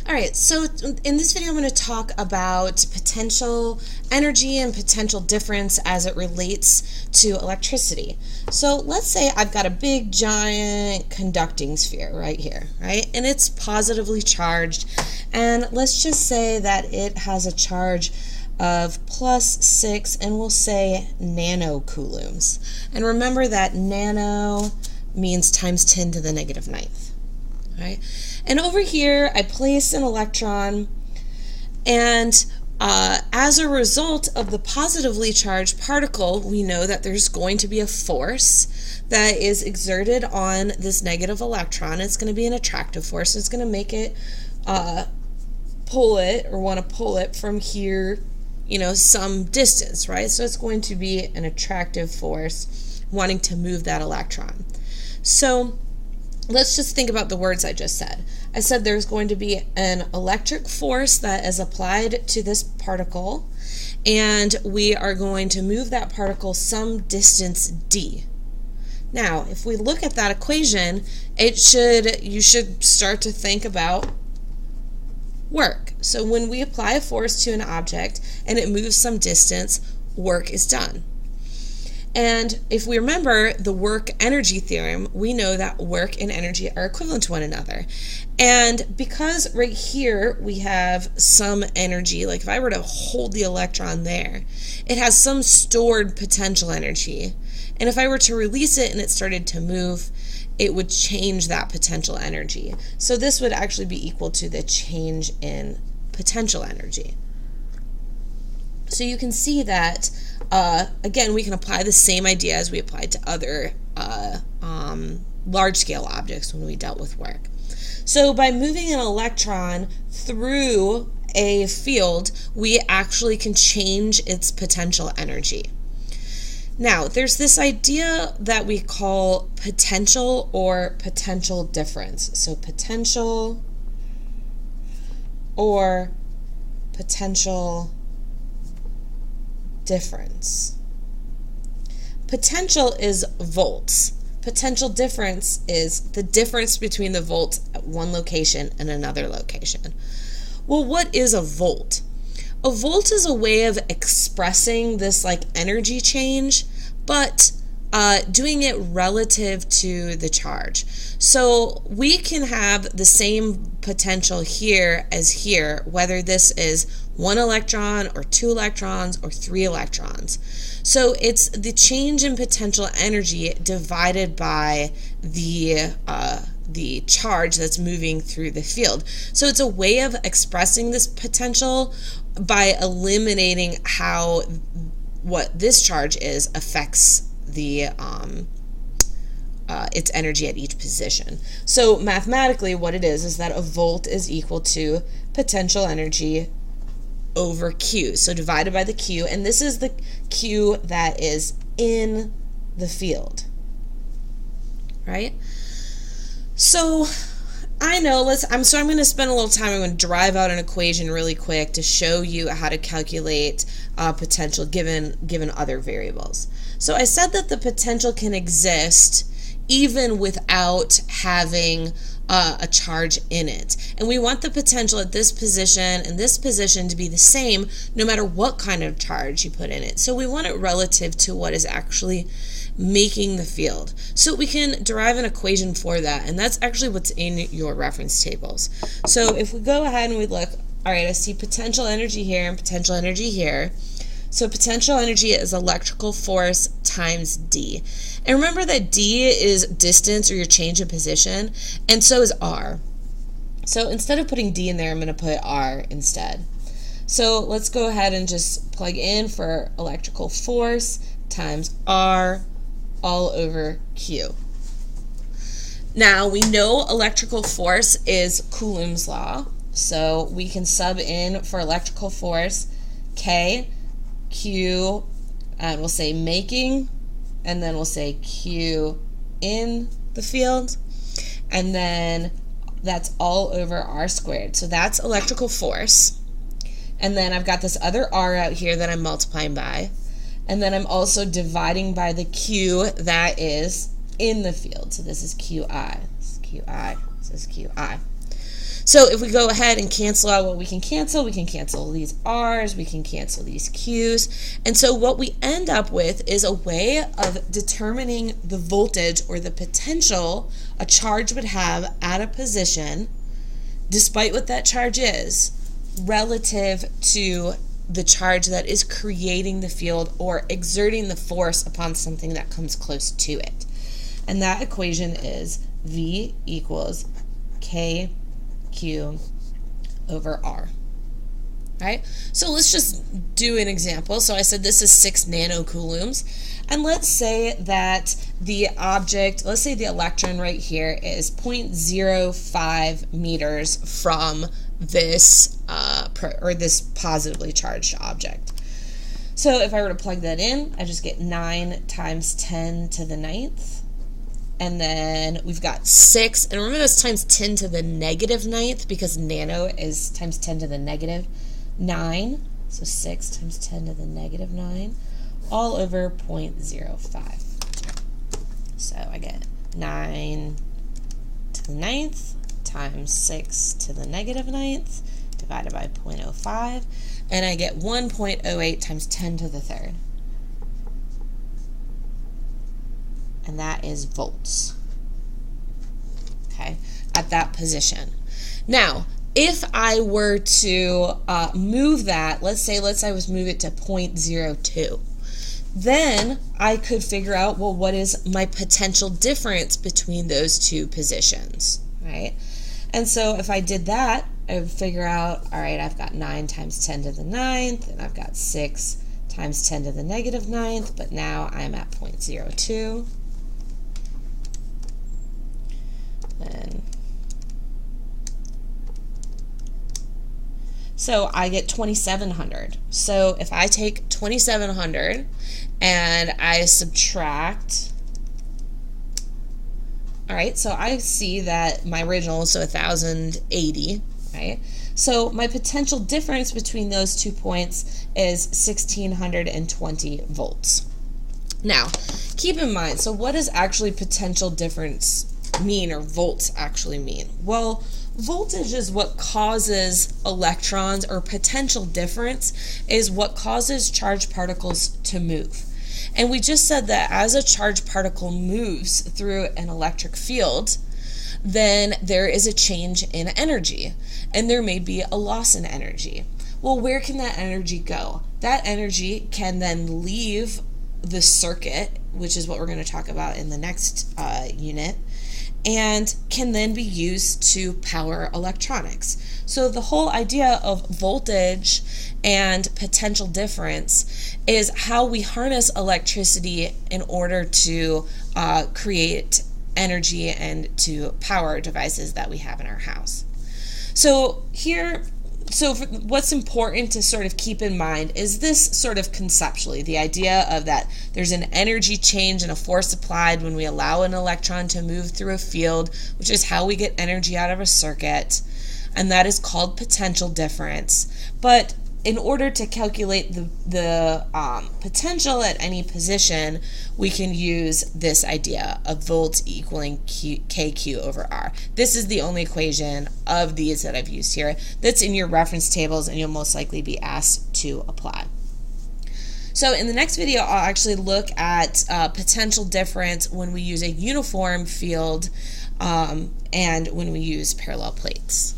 All right, so in this video I'm going to talk about potential energy and potential difference as it relates to electricity. So let's say I've got a big giant conducting sphere right here, right? And it's positively charged, and let's just say that it has a charge of +6, and we'll say nanocoulombs. And remember that nano means times 10 to the -9th. Right? And over here, I place an electron, and as a result of the positively charged particle, we know that there's going to be a force that is exerted on this negative electron. It's going to be an attractive force. It's going to make it pull it, or want to pull it from here, some distance, right? So it's going to be an attractive force wanting to move that electron. So let's just think about the words I just said. I said there's going to be an electric force that is applied to this particle, and we are going to move that particle some distance d. Now, if we look at that equation, you should start to think about work. So when we apply a force to an object and it moves some distance, work is done. And if we remember the work-energy theorem, we know that work and energy are equivalent to one another. And because right here we have some energy, like if I were to hold the electron there, it has some stored potential energy. And if I were to release it and it started to move, it would change that potential energy. So this would actually be equal to the change in potential energy. So you can see that again, we can apply the same idea as we applied to other large-scale objects when we dealt with work. So by moving an electron through a field, we actually can change its potential energy. Now, there's this idea that we call potential or potential difference. So potential or potential difference. Potential is volts. Potential difference is the difference between the volts at one location and another location. Well, what is a volt? A volt is a way of expressing this energy change, but doing it relative to the charge. So we can have the same potential here as here, whether this is 1 electron or 2 electrons or 3 electrons. So it's the change in potential energy divided by the charge that's moving through the field. So it's a way of expressing this potential by eliminating how what this charge is affects the its energy at each position. So mathematically what it is that a volt is equal to potential energy over Q. So divided by the Q, and this is the Q that is in the field, right? So I know, I'm going to spend a little time. I'm going to drive out an equation really quick to show you how to calculate potential given other variables. So I said that the potential can exist even without having a charge in it. And we want the potential at this position and this position to be the same no matter what kind of charge you put in it. So we want it relative to what is actually making the field. So we can derive an equation for that, and that's actually what's in your reference tables. So if we go ahead and we look, all right, I see potential energy here and potential energy here. So potential energy is electrical force times D. And remember that D is distance, or your change in position, and so is R. So instead of putting D in there, I'm going to put R instead. So let's go ahead and just plug in for electrical force times R all over Q. Now we know electrical force is Coulomb's law, so we can sub in for electrical force K, Q, and we'll say making, and then we'll say Q in the field, and then that's all over R squared. So that's electrical force. And then I've got this other R out here that I'm multiplying by, and then I'm also dividing by the Q that is in the field. So this is QI, this is QI, this is QI. So if we go ahead and cancel out what we can cancel these R's, we can cancel these Q's. And so what we end up with is a way of determining the voltage or the potential a charge would have at a position, despite what that charge is, relative to the charge that is creating the field or exerting the force upon something that comes close to it. And that equation is V equals K Q over R. Right? So let's just do an example. So I said this is 6 nanocoulombs. And let's say that the object, let's say the electron right here is 0.05 meters from this this positively charged object. So if I were to plug that in, I just get 9 times 10 to the 9th. And then we've got 6, and remember that's times 10 to the negative 9th because nano is times 10 to the negative 9. So 6 times 10 to the negative 9, all over 0.05. So I get 9 to the 9th times 6 to the negative 9th divided by 0.05, and I get 1.08 times 10 to the 3rd. And that is volts, okay, at that position. Now, if I were to move that, let's say I was move it to 0.02, then I could figure out, well, what is my potential difference between those two positions, right? And so if I did that, I would figure out, all right, I've got 9 times 10 to the 9th, and I've got 6 times 10 to the negative 9th, but now I'm at 0.02. And so I get 2,700. So if I take 2,700 and I subtract, all right, so I see that my original is so 1,080, right? So my potential difference between those 2 points is 1,620 volts. Now, keep in mind, so what does actually potential difference mean, or volts actually mean? Well, voltage is what causes electrons, or potential difference is what causes charged particles to move. And we just said that as a charged particle moves through an electric field, then there is a change in energy, and there may be a loss in energy. Well, where can that energy go? That energy can then leave the circuit, which is what we're going to talk about in the next unit, and can then be used to power electronics. So the whole idea of voltage and potential difference is how we harness electricity in order to create energy and to power devices that we have in our house. So what's important to sort of keep in mind is this sort of conceptually, the idea of that there's an energy change and a force applied when we allow an electron to move through a field, which is how we get energy out of a circuit, and that is called potential difference. But in order to calculate the potential at any position, we can use this idea of volts equaling KQ over R. This is the only equation of these that I've used here that's in your reference tables, and you'll most likely be asked to apply. So in the next video, I'll actually look at potential difference when we use a uniform field and when we use parallel plates.